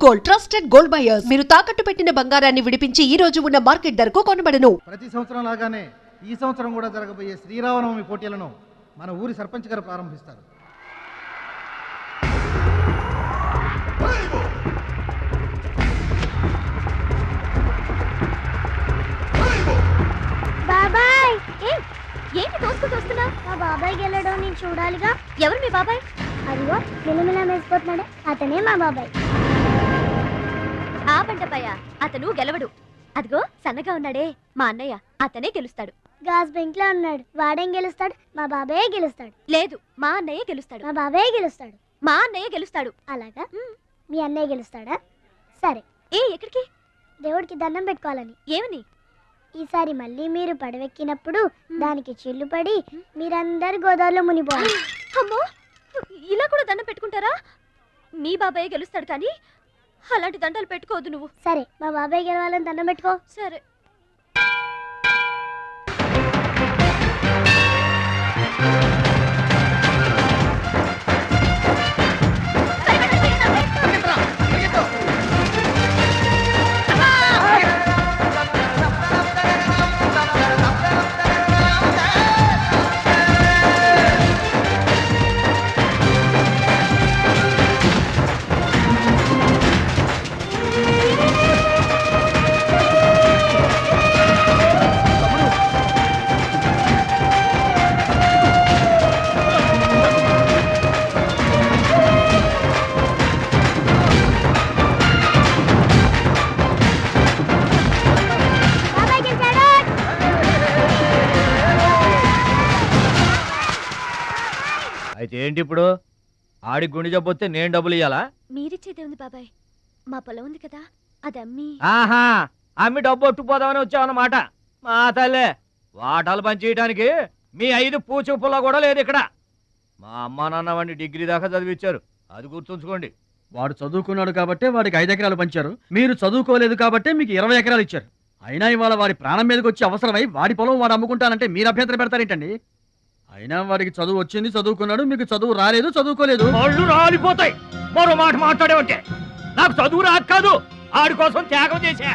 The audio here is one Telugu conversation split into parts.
Gold trusted gold buyers. మీరు తాకట్టు పెట్టిన బంగారాన్ని విడిపించి ఈ రోజు ఉన్న మార్కెట్ ధరకు కొనబడను. ప్రతి సంవత్సరం లాగానే ఈ సంవత్సరం కూడా జరగబోయే శ్రీరామనవమి పోటీలను మన ఊరి సర్పంచ్ గారు ప్రారంభిస్తారు. బాబాయ్ ఏంటి తోసుకుంటూ వస్తున్నావు? మా బాబాయ్ గెలడం నేను చూడాలిగా. ఎవరు మీ బాబాయ్? అదిగో మిలమిలా వేసిపోతున్నాడే అతనే మా బాబాయ్. ఆ బండపయ్య అతను గెలవడు. అదిగో సన్నగా ఉన్నాడే మా అన్నయ్య, అతనే గెలుస్తాడు. గాజ్ బెంక్ లో ఉన్నాడు, వాడేం గెలుస్తాడు? మా బాబాయ్ గెలుస్తాడు. లేదు, మా అన్నయ్య గెలుస్తాడు. మా బాబాయ్ గెలుస్తాడు. మా అన్నయ్య గెలుస్తాడు. అలాగా? మీ అన్నయ్య గెలుస్తాడా? సరే. ఎక్కడికి? దేవుడికి దండం పెట్టుకోవాలని. ఏమని? ఈసారి మళ్ళీ మీరు పడవెక్కినప్పుడు దానికి చిల్లు పడి మీరందరు గోదావరిలో మునిపోవాలి. అమ్మో, ఇలా కూడా దండం పెట్టుకుంటారా? మీ బాబాయ్ గెలుస్తాడు కానీ అలాంటి దండలు పెట్టుకోవద్దు నువ్వు. సరే, మా బాబాయ్ గెలవాలని దండం పెట్టుకో. సరే. అయితే ఏంటి ఇప్పుడు? ఆడి గుండె జబ్బొస్తే నేను డబ్బులు ఇయ్యాలా? మీరిచ్చేదే ఉంది బాబాయ్, మా పొలం ఉంది కదా, అది అమ్మి. ఆహా, అమ్మి డబ్బు ఒట్టుకుపోదామని వచ్చావన్నమాట. మా తల్లే, వాటాలు పనిచేయడానికి మీ 5 పూచుపుల్ల కూడా లేదు ఇక్కడ. మా అమ్మ నాన్న వాడిని డిగ్రీ దాకా చదివించారు, అది గుర్తుంచుకోండి. వాడు చదువుకున్నాడు కాబట్టి వాడికి 5 ఎకరాలు పంచారు, మీరు చదువుకోలేదు కాబట్టి మీకు 20 ఎకరాలు ఇచ్చారు. అయినా ఇవాళ వాడి ప్రాణం మీదకి వచ్చి అవసరమై వాడి పొలం వాడు అమ్ముకుంటానంటే మీరు అభ్యంతరం పెడతారేంటండి? అయినా వాడికి చదువు వచ్చింది, చదువుకున్నాడు, మీకు చదువు రాలేదు, చదువుకోలేదు. వాళ్ళు రాలిపోతాయి మరో మాట మాట్లాడే ఉంటే. నాకు చదువు రాదు కాదు, ఆడి కోసం త్యాగం చేశా.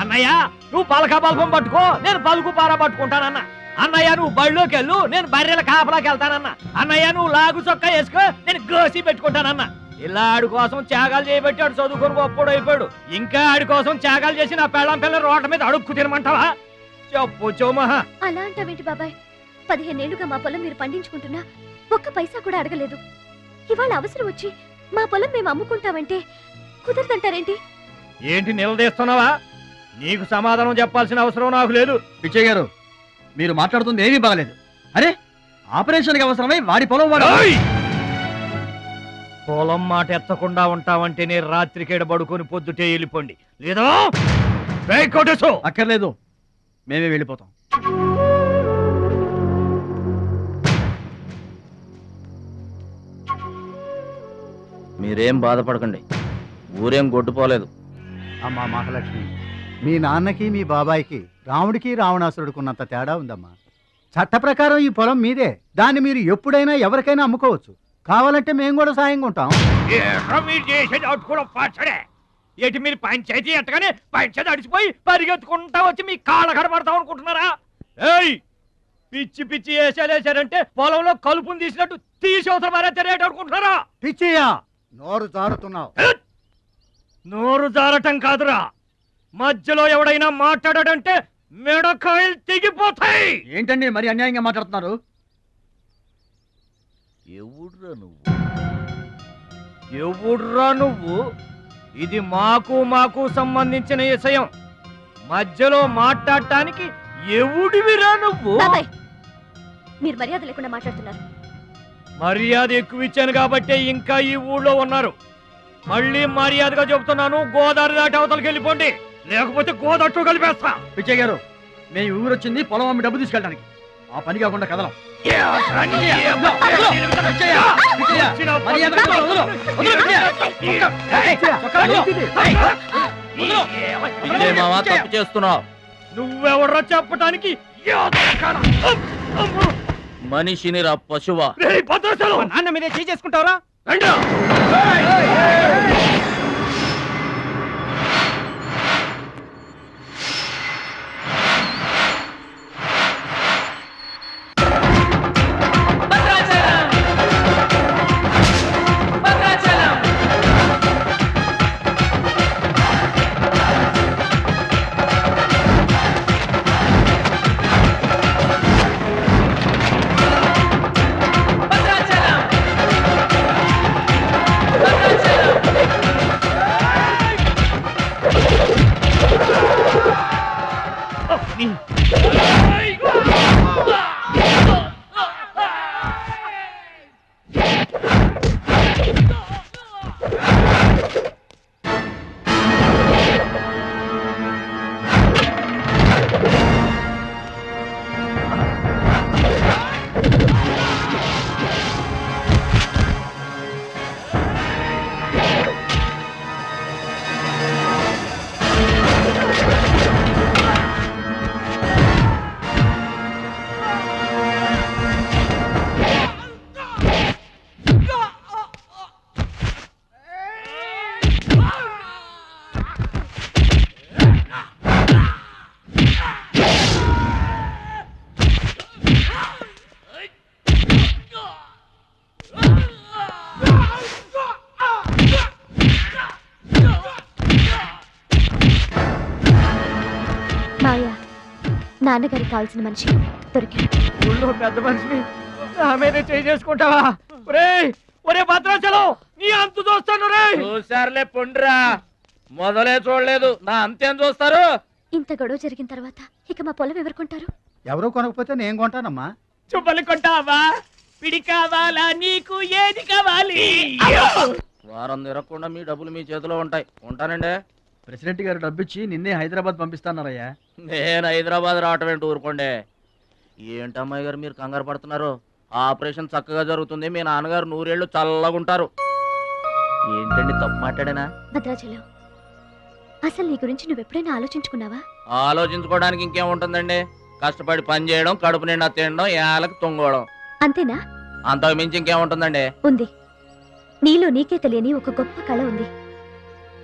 అన్నయ్య నువ్వు పలక బల్పం పట్టుకో, నేను పలుకు పార పట్టుకుంటానన్న. అన్నయ్య నువ్వు బళ్ళోకి వెళ్ళు, నేను బర్రెల కాపలాకి వెళ్తానన్న. అన్నయ్య నువ్వు లాగు చొక్కా వేసుకో, నేను గోసి పెట్టుకుంటానన్న. ఇలా ఆడి కోసం త్యాగాలు చేయబట్టి ఆడు చదువుకొని గొప్పడు అయిపోయాడు. ఇంకా ఆడి కోసం త్యాగాలు చేసి నా పెళ్ళం పిల్లల రోడ్ల మీద అడుక్కు తినమంటావా? చెప్పు చోమహా. అలా అంటావేంటి బాబాయ్? 15 ఏళ్లుగా మా పొలం మీరు పండించుకుంటున్నా ఒక్క పైసా కూడా అడగలేదు. ఇవాళ అవసరం వచ్చి మా పొలం మేము అమ్ముకుంటామంటే కుదరదంటారేంటి? ఏంటి నిలదీస్తున్నావా? నీకు సమాధానం చెప్పాల్సిన అవసరం నాకు లేదు. పిచ్చయ్య గారు, మీరు మాట్లాడుతుంది ఏమీ బాగలేదు. అరే, ఆపరేషన్కి అవసరమై వాడి పొలం వాడు. పొలం మాట ఎత్తకుండా ఉంటావంటే నేను రాత్రికేడ పడుకొని పొద్దుటే వెళ్ళిపోండి, లేదా అక్కర్లేదు, మేమే వెళ్ళిపోతాం. మీరేం బాధపడకండి, ఊరేం గొడ్డుపోలేదు. అమ్మా మహాలక్ష్మి, మీ నాన్నకి మీ బాబాయికి రాముడికి రావణాసురుడికున్నంత తేడా ఉందమ్మా. చట్ట ప్రకారం ఈ పొలం మీదే, దాన్ని మీరు ఎప్పుడైనా ఎవరికైనా అమ్ముకోవచ్చు. కావాలంటే మేము కూడా సాయంగా ఉంటాం. ఏంటి మీరు పంచాయతీ ఎట్టగానే పంచాయతీ అడిచిపోయి పరిగెత్తుకుంటా వచ్చి మీ కాళ్ళ కడబడతాం అనుకుంటున్నారా? ఏయ్, పిచ్చి పిచ్చి వేసారంటే పొలంలో కలుపుని తీసినట్టు తీసి అవసరం మారేట అనుకుంటున్నారా? పిచ్చియా, నోరు జారుతున్నావు. నోరు జారటం కాదురా, మధ్యలో ఎవడైనా మాట్లాడాడంటే మెడకాయలు తెగిపోతాయి. ఏంటండి మరి అన్యాయంగా మాట్లాడుతున్నారు? ఎవడ్రా నువ్వు? ఇది మాకు సంబంధించిన విషయం. మధ్యలో మాట్లాడటానికి ఎవడివిరా నువ్వు? బాబాయ్, మీరు మర్యాద లేకుండా మాట్లాడుతున్నారు. మర్యాద ఎక్కువ ఇచ్చాను కాబట్టే ఇంకా ఈ ఊళ్ళో ఉన్నారు. మళ్ళీ మర్యాదగా చెబుతున్నాను, గోదావరి దాటి అవతలకి వెళ్ళిపోండి, లేకపోతే గోదట్టు కలిపేస్తా. పిచ్చయ్య గారు, మేము ఊరు వచ్చింది పొలం అమ్మి డబ్బు తీసుకెళ్ళడానికి, ఆ పని కాకుండా కదలం. తప్పు చేస్తున్నావు. నువ్వెవర్రా చెప్పటానికి? మనిషిని రా పశువా. నాన్న మీదే చేసుకుంటావరా? నాన్నగారికి కావాల్సిన మనిషి దొరికాడు. ఊళ్ళో పెద్ద మనిషిని నా మీదే చేసుకుంటావా? ఒరే భద్రాచలం, నీ అంతు చూస్తాను రే. చూసారులే పొండ్రా, మొదలే చూడలేదు, నా అంతేం చూస్తారు? ఇంత గొడవ జరిగిన తర్వాత ఇక మా పొలం ఎవరు కొంటారు? ఎవరో కొనకపోతే నేను కొంటానమ్మా. చుబ్బలు కొంటావా? పిడి కావాలా? నీకు ఏది కావాలి? వారం తిరగకుండా మీ డబ్బులు మీ చేతిలో ఉంటాయి. ఉంటానండి. ప్రెసిడెంట్ గారు డబ్బిచ్చి నిన్నే హైదరాబాద్ పంపిస్తాన్నారయ్యా. నేను హైదరాబాద్ రావటం ఏంటి, ఊరుకోండి. ఏంటమ్మాయి గారు మీరు కంగారు పడుతున్నారు? ఆపరేషన్ చక్కగా జరుగుతుంది, మీ నాన్నగారు 100 ఏళ్ళు చల్లగుంటారు. ఏంటండి తప్పు మాట్లాడానా? భద్రాచలం, అసలు నీ గురించి నువ్వెప్పుడైనా ఆలోచించుకున్నావా? ఆలోచించుకోవడానికి ఇంకేముంటుందండి? కష్టపడి పని చేయడం, కడుపు నిండా తినడం, ఏళ్ళకి తొంగోవడం, అంతేనా? అంతకు మించి ఇంకేముంటుందండి? ఉంది. నీలో నీకే తెలియని ఒక గొప్ప కళ ఉంది.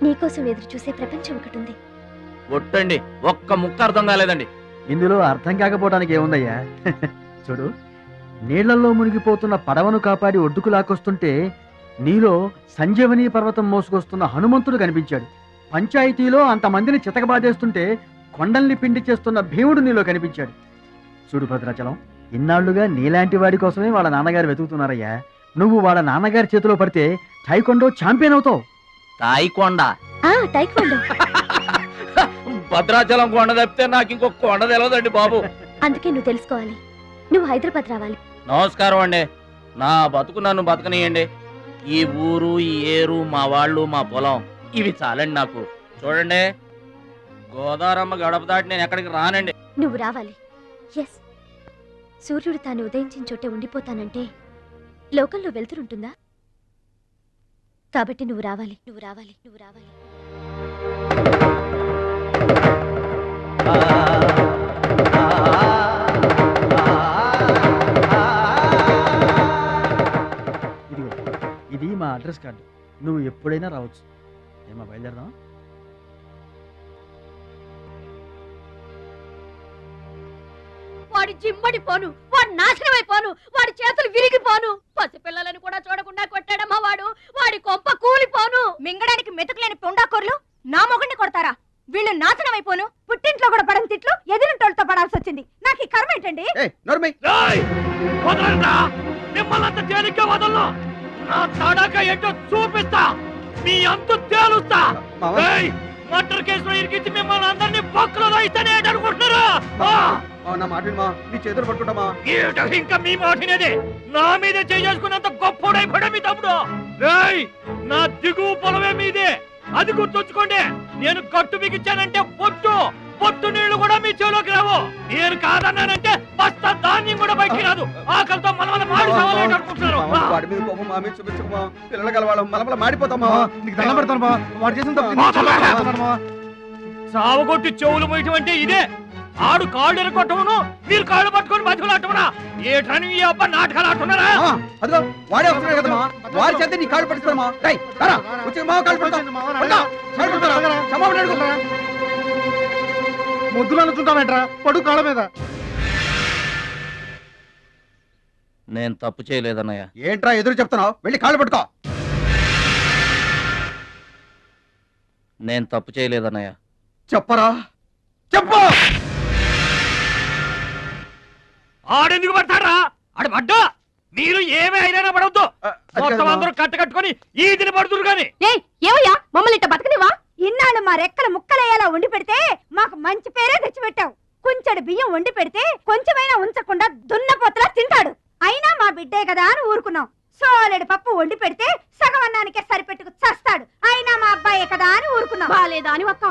నీకోసం ఎదురు చూసే ప్రపంచం ఒకటి ఉంది. ఒట్టండి, ఒక్క ముక్క అర్థం కాలేదండి. ఇందులో అర్థం కాకపోవడానికి ఏముందయ్యా? చూడు, నీళ్లలో మునిగిపోతున్న పడవను కాపాడి ఒడ్డుకు లాక్కొస్తుంటే నీలో సంజీవని పర్వతం మోసుకొస్తున్న హనుమంతుడు కనిపించాడు. పంచాయతీలో అంతమందిని చితకబాదేస్తుంటే కొండల్ని పిండి చేస్తున్న భీముడు నీలో కనిపించాడు. చూడు భద్రాచలం, ఇన్నాళ్లుగా నీలాంటి వాడి కోసమే వాళ్ళ నాన్నగారు వెతుకుతున్నారయ్యా. నువ్వు వాళ్ళ నాన్నగారి చేతిలో పడితే టైకొండో ఛాంపియన్ అవుతావు. తాయికొండ? టైక్వాండో. భద్రాచలం కొండ తప్పితే నాకు ఇంకొక కొండ తెలియదండి బాబు. అందుకే నువ్వు తెలుసుకోవాలి. నువ్వు హైదరాబాద్ రావాలి. నమస్కారం అండి, నా బతుకు నన్ను బతకనియండి. ఈ ఊరు, ఈ ఏరు, మా వాళ్ళు, మా పొలం, ఇవి చాలండి నాకు. చూడండి, గోదావరమ్మ గడప దాటి నేను ఎక్కడికి రానండి. నువ్వు రావాలి. ఎస్, సూర్యుడు తాను ఉదయించిన చోటే ఉండిపోతానంటే లోకంలో వెళ్తురుంటుందా? కాబట్టి నువ్వు రావాలి, నువ్వు రావాలి, నువ్వు రావాలి. ఇది మా అడ్రస్ కార్డు. నువ్వు ఎప్పుడైనా రావచ్చు. ఏమా బయలుదేరదాం? వాడి జిమ్మడిపోను, వాడు నాశనమైపోను, వాడి చేతులు విరిగిపోను, పసిపిల్లలను కూడా చూడకుండా కొట్టాడమ్మా వాడు. వాడి కొంప కూలిపోను. మింగడానికి మెతుకులేని పొండాకూరలు నా మొగుడిని కొడతారా? వీళ్ళు నాశనమైపోను. పుట్టింట్లో కూడా పడని తిట్లు ఎదిరింటోళ్ళతో పడాల్సి వచ్చింది. నాకు ఈ కర్మ ఏంటండి? మిమ్మల్ని అంత తేలిగ్గా వదలను. నా తడాక ఏంటో చూపిస్తా, మీ అంతు తేలుస్తా. మర్డర్ కేసులో ఇరికించి మిమ్మల్ని అందరినీ పక్కలో దాయిస్తానే అనుకుంటున్నారా? ఇంకా మీ మాటినేది నా మీద చేసుకున్నంత గొప్పడైపోయా మీ తమ్ముడు. నా దిగువ పొలమే మీదే, అది గుర్తుంచుకోండి. నేను గట్టు బిగించానంటే పొట్టు నీళ్లు కూడా మీ చెవులోకి రావు. నేను కాదన్నానంటే బస్తా ధాన్యం కూడా బయటికి రాదు. ఆకలితో మనమల మాడి సావాలని అనుకుంటున్నారు. సావగొట్టి చెవులు పోయటం అంటే ఇదే. ఆడు కాళ్ళు ఎరగొట్టమను, మీరు కాళ్ళు పట్టుకొని బతుకులాటమనా? ఏటని ఈ అబ్బా నాటకాలు ఆడుతున్నారా? ముద్దులు అనుకుంటామేంట్రా? పడు కాళ్ళ మీద. నేను తప్పు చేయలేదన్నయ్య. ఏంట్రా ఎదురు చెప్తున్నావు? వెళ్ళి కాళ్ళు పట్టుకో. నేను తప్పు చేయలేదన్నయ్య. చెప్పరా, చెప్పు. ఆడెందుకు పడతారా? ఆడు పడ్డా మీరు ఏమే అయినా పడవద్దు. మొత్తం అందరూ కట్టుకొని ఈదిని పడుతురు గాని. ఏమయ్యా, మమ్మల్ని ఇట్ట బతకనివా? ఇన్నాళ్ళు మా రెక్కల ముక్కలయ్యేలా వండి పెడితే మాకు మంచి పేరే తెచ్చిపెట్టావు. కొంచెడు బియ్యం వండి పెడితే కొంచెమైనా ఉంచకుండా దున్నపోతలా తింటాడు. అయినా మా బిడ్డే కదా అని ఊరుకున్నాం. సోలెడు పప్పు వండి పెడితే సగం అన్నానికే సరిపెట్టుకు చస్తాడు. అయినా మా అబ్బాయే కదా అని ఊరుకున్నాం. బాలేదా అని ఒక్క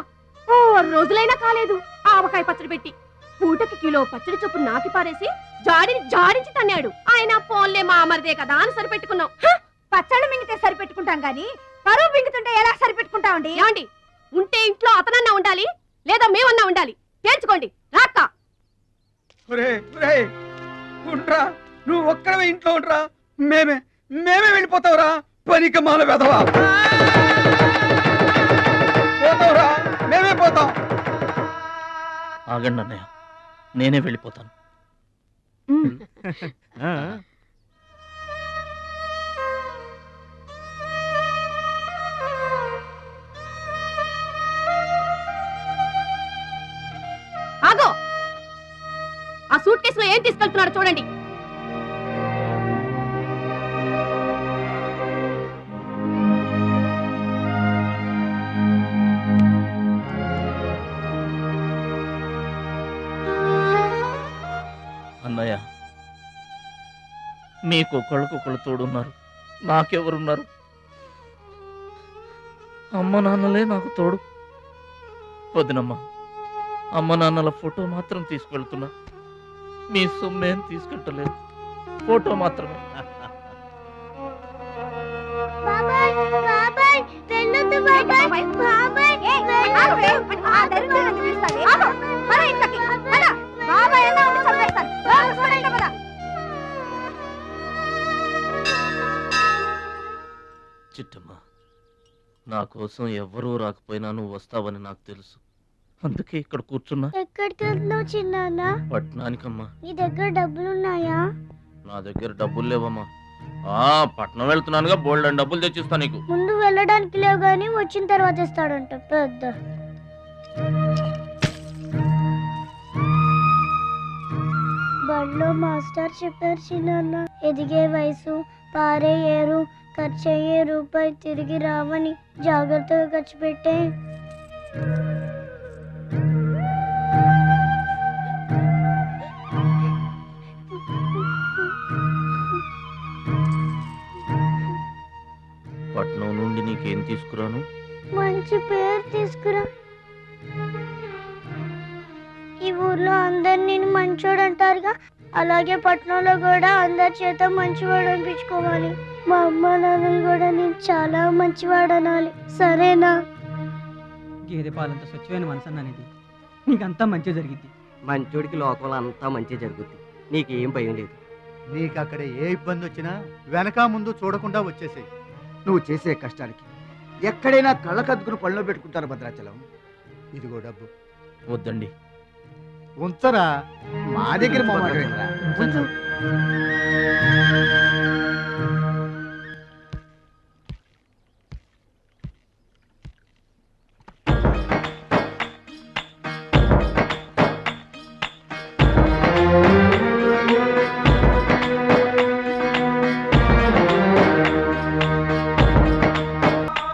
4 రోజులైనా కాలేదు ఆవకాయ పచ్చడి పెట్టి పూటకి కిలో పచ్చడి చొప్పు నాకి పారేసి జాడించి తన్నాడు. ఆయన పోన్లే మా అమరదే కదా అని సరిపెట్టుకున్నాం. పచ్చళ్ళు మింగితే సరిపెట్టుకుంటాం గాని పరువు మింగుతుంటే ఎలా సరిపెట్టుకుంటామండి? ఏమండి, ఉంటే ఇంట్లో అతనన్నా ఉండాలి, లేదా మేమన్నా ఉండాలి. తేల్చుకోండి. రాక్క నువ్వు ఒక్కడవే ఇంట్లో ఉండరా. మేమే వెళ్ళిపోతావురా. పనిక మాల వెదవా. పోతావురా, మేమే పోతాం. ఆగండి అన్నయ్య, నేనే వెళ్ళిపోతాను. ఆగో, సూట్ కేసులో ఏం తీసుకెళ్తున్నారో చూడండి. అన్నయ్య, మీకొకళ్ళకొకళ్ళు తోడున్నారు, నాకెవరున్నారు? అమ్మ నాన్నలే నాకు తోడు. వదినమ్మ, అమ్మ నాన్నల ఫోటో మాత్రం తీసుకెళ్తున్నా, మీ సొమ్మేం తీసుకెళ్ళలేదు, ఫోటో మాత్రమే. బాబాయ్ బాబాయ్ వెళ్ళొద్దు బాబాయ్ బాబాయ్ చిట్టమ్మ, నా కోసం ఎవ్వరూ రాకపోయినా నువ్వు వస్తావని నాకు తెలుసు, అందుకే ఇక్కడ కూర్చున్నా. ఎక్కడికి వెళ్తున్నావు చిన్నాన్న? పట్నానికమ్మా. నీ దగ్గర డబ్బులున్నాయా? నా దగ్గర డబ్బులు లేవమ్మా. పట్నం వెళ్తున్నానుగా, బోల్డ్ అని డబ్బులు తెచ్చిస్తా నీకు. ముందు వెళ్ళడానికి లేవు గానీ వచ్చిన తర్వాత ఇస్తాడంట పెద్ద. బడిలో మాస్టర్ చెప్పారు చిన్నాన్న, ఎదిగే వయసు, పారే ఏరు, ఖర్చయ్యే రూపాయి తిరిగి రావని జాగ్రత్తగా ఖర్చు పెట్టే. పట్నం నుండి నీకేం తీసుకురాను? మంచి పేరు తీసుకురా. ఈ ఊర్లో అందరు నేను మంచోడు అంటారుగా, అలాగే పట్నంలో కూడా అందరి చేత మంచివాడు అనిపించుకోవాలి. మా అమ్మ నాన్నలు కూడా నేను చాలా మంచివాడు అనాలి, సరేనా? గేదె పాలంత స్వచ్ఛమైన మనసు అనేది నీకంతా మంచి జరిగింది. మంచోడికి లోకంలో అంతా మంచి జరుగుద్ది, నీకేం భయం లేదు. నీకు అక్కడ ఏ ఇబ్బంది వచ్చినా వెనక ముందు చూడకుండా వచ్చేసేయ్. నువ్వు చేసే కష్టానికి ఎక్కడైనా కళ్ళకద్దుకుని పళ్ళలో పెట్టుకుంటారు భద్రాచలం. ఇదిగో డబ్బు. వద్దండి. ఉంచరా, మా దగ్గర మొహమాట ఏంట్రా? ఉంచు.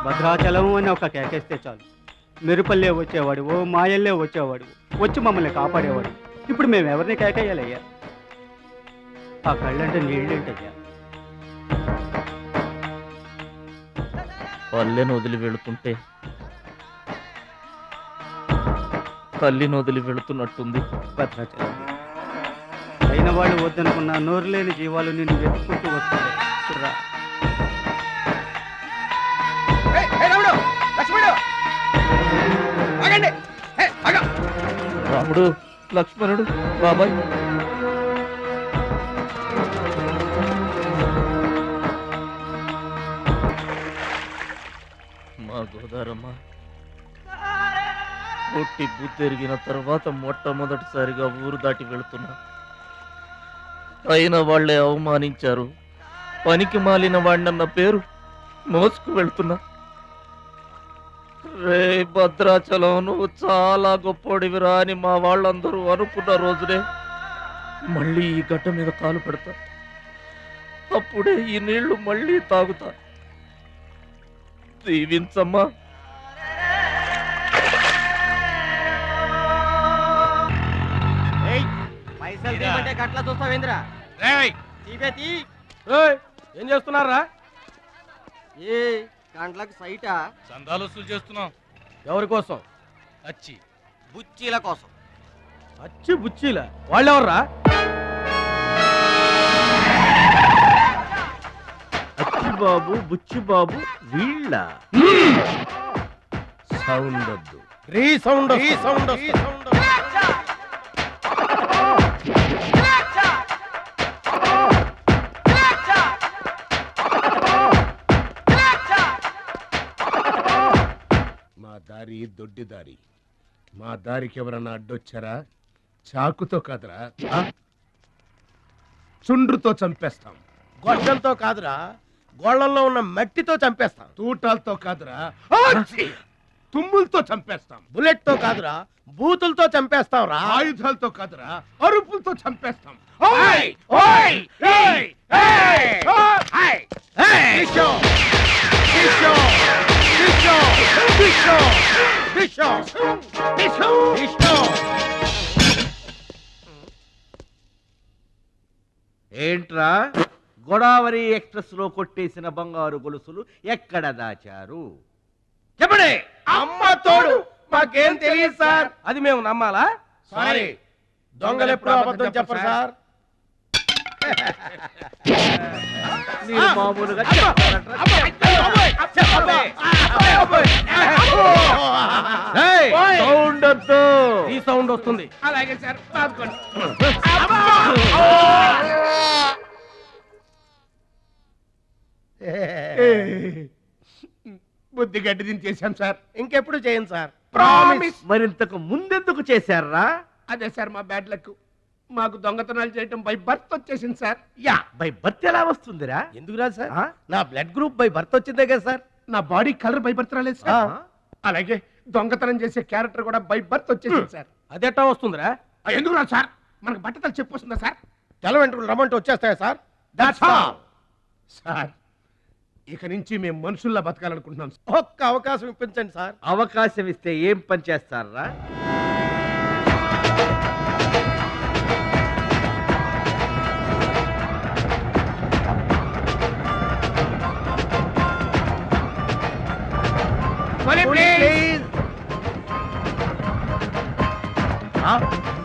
భద్రాచలం అని ఒక కేకేస్తే చాలు, మెరుపల్లే వచ్చేవాడు, ఓ మాయల్లే వచ్చేవాడు, వచ్చి మమ్మల్ని కాపాడేవాడు. ఇప్పుడు మేము ఎవరిని కేకేయాలయ్యా? ఆ కళ్ళంటే నీళ్ళేంటయ్యా? పల్లెను వదిలి వెళుతుంటే తల్లిని వదిలి వెళుతున్నట్టుంది. భద్రాచలం అయిన వాళ్ళు వద్దనుకున్న నోరు లేని జీవాలు నిన్ను వెతుక్కుంటూ వస్తాయి. చూడరా, రాముడు, లక్ష్మణుడు, బాబాయ్. మా గోదారమ్మ పుట్టి బుద్ధెరిగిన తర్వాత మొట్టమొదటిసారిగా ఊరు దాటి వెళుతున్నా. అయిన వాళ్లే అవమానించారు, పనికి మాలిన వాడినన్న పేరు మోసుకు వెళ్తున్నా. రే భద్రాచలం, నువ్వు చాలా గొప్పోడివిరా అని మా వాళ్ళందరూ అనుకున్న రోజునే మళ్ళీ ఈ గడ్డ మీద కాలు పెడతా. అప్పుడే ఈ నీళ్లు మళ్ళీ తాగుతా. దీవించమ్మా. గట్లా చూస్తావేంద్రా? ఏం చేస్తున్నారా? ఏ గంటలకు సైటా? చందాలు వసూలు చేస్తున్నాం. ఎవరి కోసం? అచ్చి బుచ్చీల కోసం. అచ్చి బుచ్చీల వాళ్ళెవర్రా? అచ్చి బాబు, బుచ్చి బాబు వీళ్ళ. సౌండ్ వద్దు. రీసౌండ్. మా దారి దొడ్డి దారి. మా దారికి ఎవరన్నా అడ్డొచ్చారా? చాకుతో కాదురా, చుండ్రుతో చంపేస్తాం. గొడ్డలతో కాదురా, గోళ్లలో ఉన్న మట్టితో చంపేస్తాం. తూటాలతో కాదురా, తుమ్ములతో చంపేస్తాం. బుల్లెట్ తో కాదురా, బూతులతో చంపేస్తాం రా. ఆయుధాలతో కాదురా, అరుపులతో చంపేస్తాం. ఓయ్ ఓయ్ ఏయ్ ఏయ్ ఓయ్ విషో విషో విషో విషో విషో విషో విషో. ఏంట్రా గోదావరి ఎక్స్ప్రెస్ లో కొట్టేసిన బంగారు గొలుసులు ఎక్కడ దాచారు? చెప్పండి. అమ్మ తోడు, మాకేం తెలియదు సార్. అది మేము నమ్మాలా? సారీ, దొంగలు ఎప్పుడు అబద్ధం చెప్పరు సార్. మీరు మామూలుగా చెప్పారంటారా? చెప్పండి. ఏయ్, సౌండ్ వద్దు. ఈ సౌండ్ వస్తుంది. అలాగే సార్. పాదుకోండి. బుద్ధి గడ్డి దించేసాం సార్. ఇంకెప్పుడు చేయండి సార్. ప్రామిస్. మరింతకు ముందెందుకు చేశారా? అదే సార్ మా బ్యాడ్ లక్. మాకు దొంగతనాలు చేయటం బై బర్త్ వచ్చేసింది సార్. యా, బై బర్త్ ఎలా వస్తుందిరా? ఎందుకు రాదు సార్? నా బ్లడ్ గ్రూప్ బై బర్త్ వచ్చిందే కదా సార్. నా బాడీ కలర్ బై బర్త్ రాలేదు సార్. అలాగే దొంగతనం చేసే క్యారెక్టర్ కూడా బై బర్త్ వచ్చేసింది సార్. అదెట్టా వస్తుందిరా? ఎందుకు రాదు సార్? మనకు బట్టతలు చెప్పు వస్తుందా సార్? తెల వెంట్రులు రమ్మంటే వచ్చేస్తాయా సార్? That's all sir. ఇక నుంచి మేము మనుషుల్లా బతకాలనుకుంటున్నాం సార్. ఒక్క అవకాశం ఇప్పించండి సార్. అవకాశం ఇస్తే ఏం పని చేస్తారా?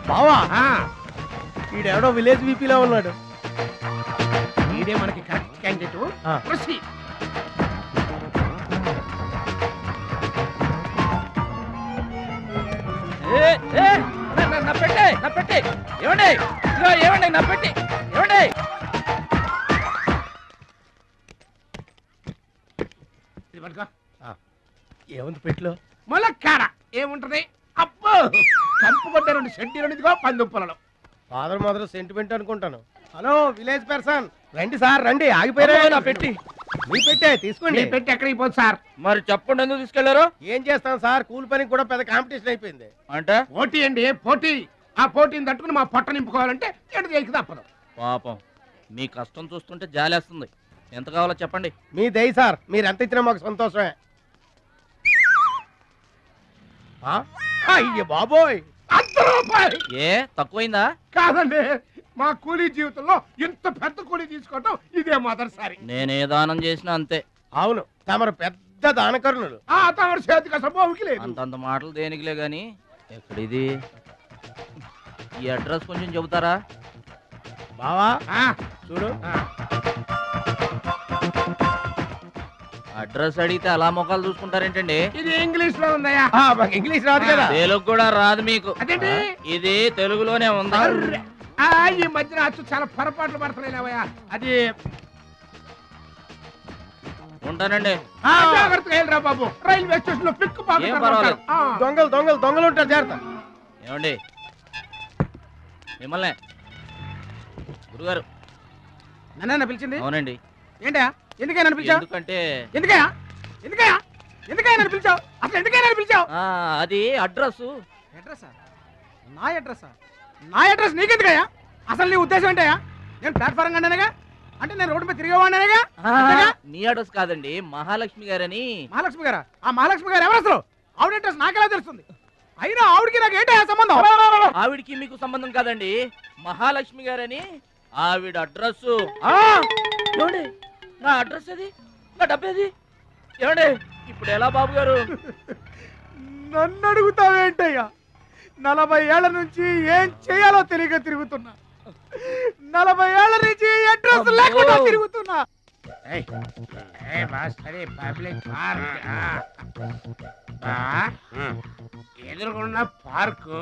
బావా, ఈడెవడో విలేజ్ వీపీలో ఉన్నాడు. ఇదే మనకి కరెక్ట్ క్యాండిడేట్. ప్రొసీడ్. నా పెట్టే ఏమండి, ఏమండి నా పెట్టి ఏమండి. ఏముంది పెట్లో? ములక్కాడ ఏముంటది? అబ్బో, కంపు కొట్టే 2 సెంటీలు పందుప్పలలో. ఫాదర్ మదర్ సెంటిమెంట్ అనుకుంటాను. హలో విలేజ్ పర్సన్, రండి సార్ రండి. ఆగిపోయారా? నా పెట్టి మీ పెట్టే తీసుకోండి. మీ పెట్టి ఎక్కడికి పోదు సార్? మరి చెప్పండి, ఎందుకు తీసుకెళ్లారు? ఏం చేస్తాం సార్, కూలి పనికి కూడా పెద్ద కాంపిటీషన్ అయిపోయింది. అంటే పోటీ అండి, పోటీ. ఆ పోటీని తట్టుకుని మా పొట్ట నింపుకోవాలంటే ఎటు చేయక తప్పదు. పాపం, మీ కష్టం చూస్తుంటే జాలేస్తుంది. ఎంత కావాలో చెప్పండి. మీ దయ సార్, మీరు ఎంత ఇచ్చినా మాకు సంతోషమే. అయ్య బాబోయ్, ₹100. ఏ తక్కువైందా? కాదండి, మా కూలీ జీవితంలో ఇంత పెద్ద కూలీ తీసుకోవటం ఇదే మొదటిసారి. నేనే దానం చేసినా అంతే. అవును, తమరు పెద్ద దానకరుణులు. తమరు చేతికి అసలు బావుకి లేదు. అంతంత మాటలు దేనికిలే గాని, ఎక్కడిది? ఈ అడ్రస్ కొంచెం చెబుతారా? బావా చూడు. అడ్రస్ అడిగితే అలా మొక్కలు చూసుకుంటారేంటండి? ఇది ఇంగ్లీష్ లో ఉందయ్యా. మాకు ఇంగ్లీష్ రాదు కదా. తెలుగు కూడా రాదు మీకు. అదేంటి? ఇది తెలుగులోనే ఉంది. ఈ మధ్యన అచ్చు చాలా పొరపాట్లు పడుతున్నాయివయ్యా. అది ఉంటానండి. జాగ్రత్తగా వెళ్ళరా బాబు. రైల్వే స్టేషన్ లో పిక్ ఏం పర్వాలేదు. దొంగలు దొంగలు దొంగలు ఉంటారు, జాగ్రత్త. ఏమండి, మిమ్మల్ని గురుగారు నన్ను పిలిచింది? అవునండి. ఏంటా? ఎందుకైనా పిలిచావు? ఎందుకంటే ఎందుకయ్యా ఎందుకయ్యా ఎందుకైనా పిలిచావు? అసలు ఎందుకైనా పిలిచావు? అది అడ్రస్. అడ్రస్? నా అడ్రస్? నా అడ్రస్ నీకెందుకయ్యా? అసలు నీ ఉద్దేశం ఏంటయ్యా? నేను ప్లాట్ఫారం కండానగా, అంటే నేను రోడ్డు మీద తిరిగేవాడినగా. నీ అడ్రస్ కాదండి, మహాలక్ష్మి గారని. మహాలక్ష్మి గారా? ఆ మహాలక్ష్మి గారు ఎవరు అసలు? ఆవిడ అడ్రస్ నాకెలా తెలుస్తుంది? అయినా ఆవిడకి నాకు ఏంటయ్యా సంబంధం? ఆవిడికి మీకు సంబంధం కాదండి, మహాలక్ష్మి గారని ఆవిడ అడ్రస్. ఏమండి, నా అడ్రస్ అది, నా డబ్బేది? ఏమండి, ఇప్పుడు ఎలా బాబు గారు? నన్ను అడుగుతావేంటయ్యా? 40 ఏళ్ల నుంచి ఏం చేయాలో తెలియక తిరుగుతున్నా. 40 ఏళ్ల నుంచి అడ్రస్ లేకుండా తిరుగుతున్నా. ఎదురుకున్న పార్కు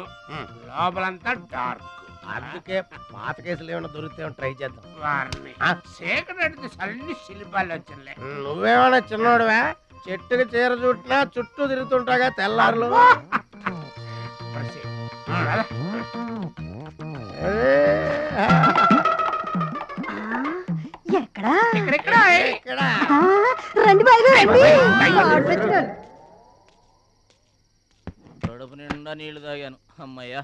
లోపలంతా డార్క్. అందుకే పాత కేసులు ఏమైనా దొరికితే ట్రై చేద్దాం. వారిని చీకటి అన్ని శిల్పాలు వచ్చినాయి. నువ్వేమైనా చిన్నోడువా? చెట్టుకి చీర చుట్టినా చుట్టూ తిరుగుతుంటాగా తెల్లారులు. రండి బాగా కడుపు నిండా నీళ్లు తాగాను. అమ్మయ్యా,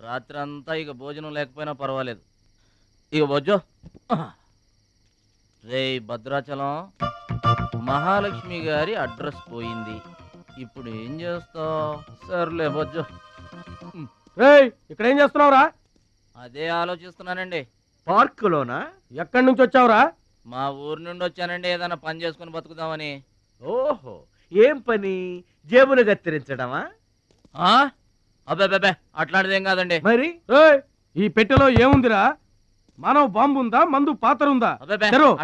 రాత్రి అంతా ఇక భోజనం లేకపోయినా పర్వాలేదు. ఇక బొజ్జో. రే భద్రాచలం, మహాలక్ష్మి గారి అడ్రస్ పోయింది. ఇప్పుడు ఏం చేస్తావు? సర్లే బొజ్జో. ఇక్కడ ఏం చేస్తున్నావురా? అదే ఆలోచిస్తున్నానండి. పార్కులోనా? ఎక్కడి నుంచి వచ్చావురా? మా ఊరు నుండి వచ్చానండి, ఏదైనా పని చేసుకుని బతుకుదామని. ఓహో, ఏం పని? జేబులు కత్తిరించడమా? అబ్బే అట్లాంటిదేం కాదండి. మరి ఈ పెట్టెలో ఏముందిరా? మానవ బాంబు ఉందా? మందు పాత్ర ఉందా?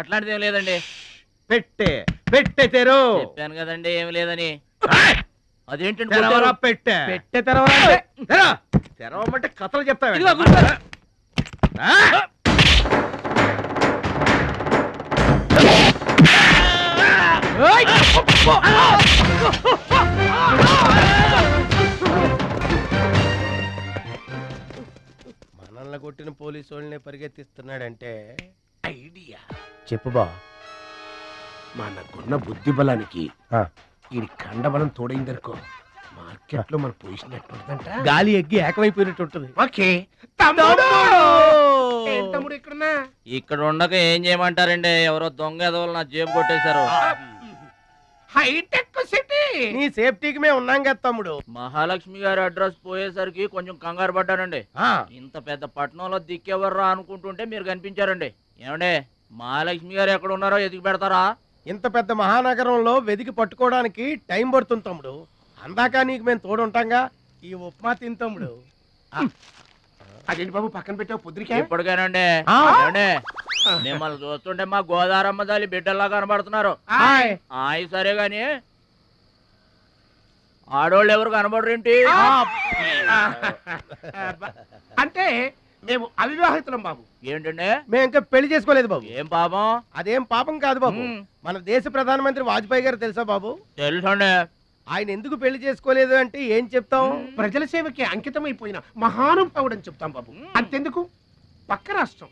అట్లాంటిదేం లేదండి. పెట్టె తెరు. చెప్పాను కదండి ఏమి లేదని. అదేంటండి పెట్టె తెరవమంటే కథలు చెప్తావా? మనల్ని కొట్టిన పోలీసు వాళ్ళని పరిగెత్తిస్తున్నాడంటే ఐడియా చెప్పు బా. మనకున్న బుద్ధి బలానికి ఈ కండబలం తోడైందనుకో, మార్కెట్ లో మన పొజిషన్ ఎట్లుంటుందంట? గాలి ఎగ్గి ఏకమైపోయినట్టు ఉంటుంది. ఓకే తమ్ముడు ఇక్కడున్నా? ఇక్కడ ఉండక ఏం చేయమంటారండి? ఎవరో దొంగ ఎదవలు నా జేబు కొట్టేశారు. Hitech City. నీ సేఫ్టీకి మేము ఉన్నాం కదా తమ్ముడు. మహాలక్ష్మి గారి అడ్రస్ పోయేసరికి కొంచెం కంగారు పడ్డానండి. ఇంత పెద్ద పట్టణంలో దిక్కెవర్రా అనుకుంటుంటే మీరు కనిపించారండి. ఏమండే, మహాలక్ష్మి గారు ఎక్కడ ఉన్నారో ఎదిగి పెడతారా? ఇంత పెద్ద మహానగరంలో వెదికి పట్టుకోవడానికి టైం పడుతుంది తమ్ముడు. అందాక నీకు మేము తోడుంటాంగా. ఈ ఉప్మా తిని తమ్ముడు. అదేంటి బాబు పక్కన పెట్టావు పొద్దురికే? ఇప్పటికేనండి మిమ్మల్ని చూస్తుంటే మా గోదారమ్మ తల్లి బిడ్డల్లా కనబడుతున్నారు. ఆయ్ సరే గాని ఆడోళ్ళు ఎవరు కనబడరేంటి? అంటే మేము అవివాహితులం బాబు. ఏంటండి? మేము ఇంకా పెళ్లి చేసుకోలేదు బాబు. ఏం పాపం? అదేం పాపం కాదు బాబు. మన దేశ ప్రధానమంత్రి వాజ్పేయి గారు తెలుసా బాబు? తెలుసండి. ఆయన ఎందుకు పెళ్లి చేసుకోలేదు అంటే ఏం చెప్తాం? ప్రజల సేవకి అంకితమైపోయిన మహానుభావుడు అని చెప్తాం బాబు. అంతెందుకు, పక్క రాష్ట్రం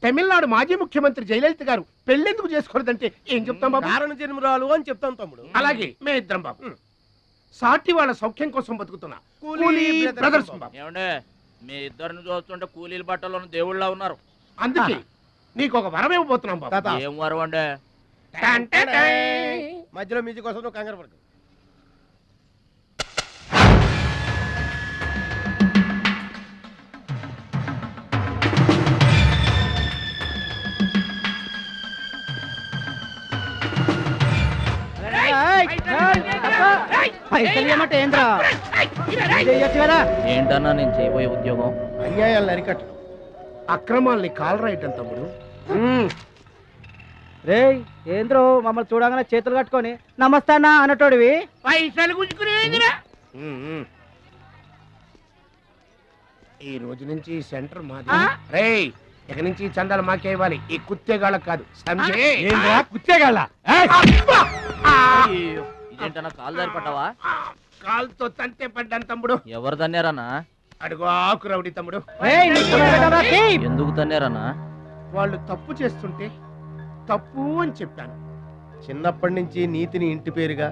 తమిళనాడు మాజీ ముఖ్యమంత్రి జయలలిత గారు పెళ్ళెందుకు చేసుకోలేదంటే ఏం చెప్తాం బాబు? కారణ జన్మరాలు అని చెప్తాం తమ్ముడు. అలాగే మే ఇద్దరం బాబు సాటి వాళ్ళ సౌఖ్యం కోసం బతుకుతున్నా కూలీ బ్రదర్స్ బాబు. ఏమండే, మీ ఇద్దరిని చూస్తుంటే కూలీల బట్టలో దేవుళ్ళ ఉన్నారు. అందుకే నీకు ఒక వరం ఇవ్వబోతున్నాం బాబు. ఏం వరం అండి? మధ్యలో మ్యూజిక్ కోసం నువ్వు కంగారు పడకు. ఏంటన్నా నేను చేయబోయే ఉద్యోగం? అన్యాయాలను అరికట్టు, అక్రమాల్ని కాలరాయటం తమ్ముడు. రే ఏంద్రో మమ్మల్ని చూడగానే చేతులు కట్టుకొని నమస్తానా అన్నటోడివి పైసలు గుంజుకునేదిరా. ఈ రోజు నుంచి సెంటర్ మాది. రేయ్, ఇక నుంచి చందాలు మాకే ఇవ్వాలి, ఈ కుత్తేగాళ్ళకి కాదు. కుత్తేగాళ్ళ? ఇదేంటన్నా కాలు దారి పడ్డావా? కాలుతో తంతే పడ్డాను తమ్ముడు. ఎవరు తన్నారన్నా? అడుగు ఆకు రౌడీ తమ్ముడు. ఎందుకు తన్నారన్నా? వాళ్ళు తప్పు చేస్తుంటే తప్పు అని చెప్పాను. చిన్నప్పటి నుంచి నీతిని ఇంటి పేరుగా,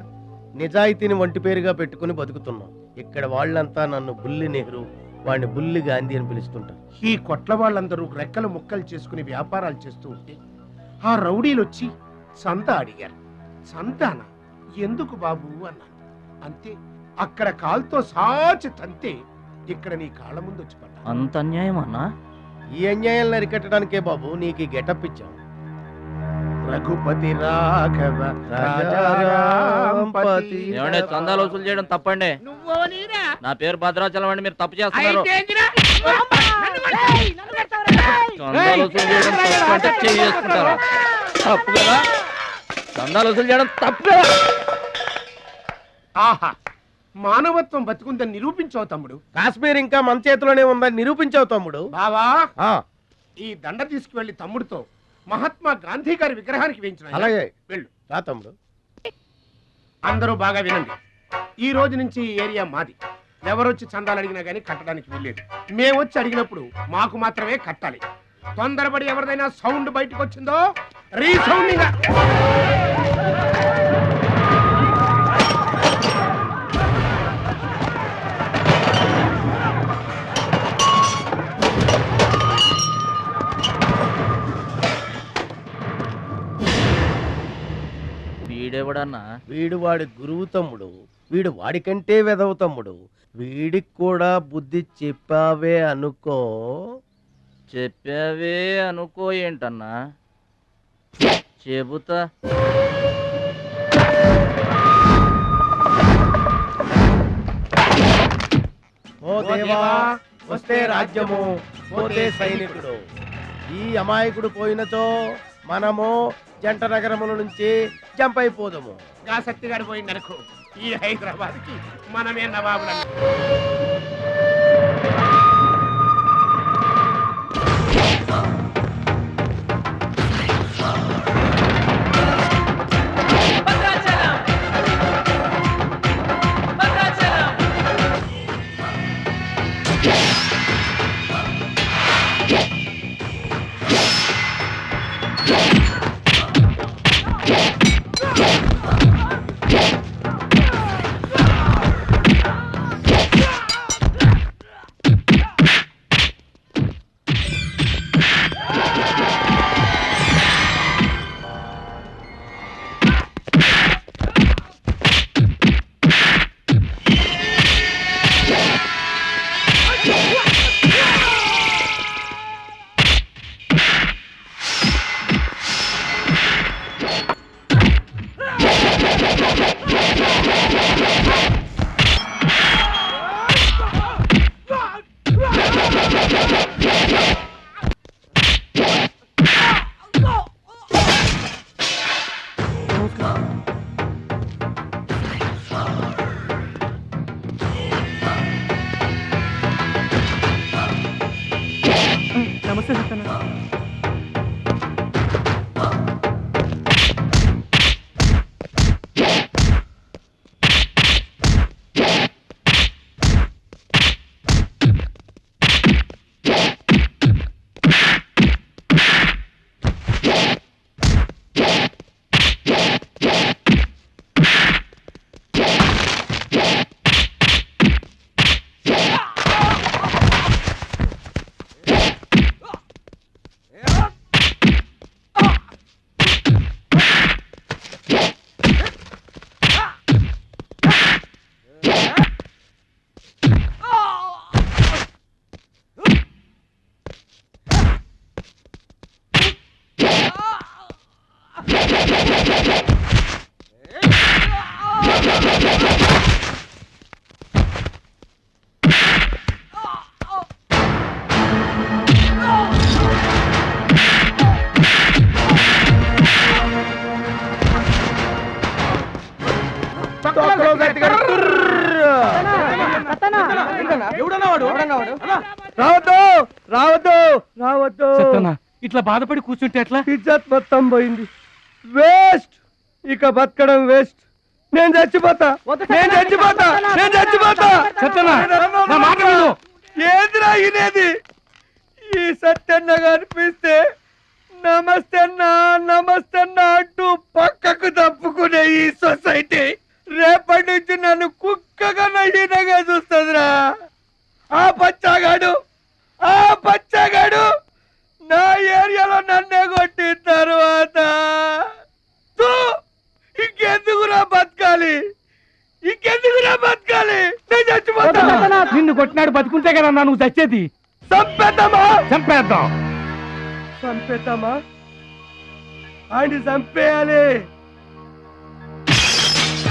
నిజాయితీని వంటి పేరుగా పెట్టుకుని బతుకుతున్నాం. ఇక్కడ వాళ్ళంతా నన్ను బుల్లి నెహ్రూ, వాడిని బుల్లి గాంధీ అని పిలుస్తుంటారు. ఈ కొట్ల వాళ్ళందరూ రెక్కలు ముక్కలు చేసుకుని వ్యాపారాలు చేస్తూ ఉంటే ఆ రౌడీలు వచ్చి సంత అడిగారు. సంతాన ఎందుకు బాబు అన్నాను. అంతే, అక్కడ కాలుతో సాచి తంతే ఇక్కడ నీ కాళ్ళ ముందు వచ్చి పడ్డా. అంత అన్యాయం అన్నా? ఈ అన్యాయాలను అరికట్టడానికే బాబు నీకు ఈ గెటప్ ఇచ్చాం. రఘుపతి రాఘవ రాజారాంపతి. ఏమంటే చందాలు వసూలు చేయడం తప్పండి. నా పేరు భద్రాచలం అండి, మీరు తప్పు చేస్తున్నారు. చందాలు వసూలు చేయడం తప్పు అంటే చేసుకుంటారా? తప్పు కదా, చందాలు వసూలు చేయడం తప్పు కదా. ఆహా, మానవత్వం బతుకుందని నిరూపించావు తమ్ముడు. కాశ్మీర్ ఇంకా మన చేతిలోనే ఉందని నిరూపించావు తమ్ముడు. బావా, ఈ దండ తీసుకువెళ్లి తమ్ముడితో మహాత్మా గాంధీ గారి విగ్రహానికి వేయించిన. అలాగే వెళ్ళు. రా తమ్ముడు. అందరూ బాగా వినండి. ఈ రోజు నుంచి ఈ ఏరియా మాది. ఎవరొచ్చి చందాలు అడిగినా గానీ కట్టడానికి వీల్లేదు. మేమొచ్చి అడిగినప్పుడు మాకు మాత్రమే కట్టాలి. తొందరపడి ఎవరిదైనా సౌండ్ బయటకు వచ్చిందో రీసౌండింగ్. వాడెవడన్నా? వీడు వాడి గురువు తమ్ముడు, వీడు వాడికంటే వెదవ తమ్ముడు. వీడికి కూడా బుద్ధి చెప్పావే అనుకో. చెప్పావే అనుకో ఏంటన్నా? చెబుతా. ఓ దేవా, వస్తే రాజ్యము, పోతే సైనికుడు. ఈ అమాయకుడు పోయినచో మనము జంట నగరముల నుంచి జంప్ అయిపోదాము. గా శక్తిగాడు పోయిందనుకో, ఈ హైదరాబాద్ కి మనమే నవాబులం. నమస్తే సత్తన్న. ఇట్లా బాధపడి కూర్చుంటే ఎట్లా? ఇజ్జత్ మొత్తం పోయింది, వేస్ట్. ఇక బతకడం వేస్ట్. నేను చచ్చిపోతా, నేను చచ్చిపోతా, నేను చచ్చిపోతా. ఏందిరా ఇనేది? ఈ సత్యన్న కనిపిస్తే నమస్తే అన్నా, నమస్తే అన్నా అంటూ పక్కకు తప్పుకునే ఈ సొసైటీ రేపటి నుంచి నన్ను కుక్కగా నయ్యగా చూస్తుందిరా. ఆ పచ్చాగాడు నా ఏరియాలో నన్నే కొట్టిన తర్వాత ఇంకెందుకురా బతకాలి? నేను చచ్చిపోతా. నిన్ను కొట్టినాడు బతుకుంటే కదా నువ్వు చచ్చేది. చంపేద్దామా? ఆయన చంపేయాలి.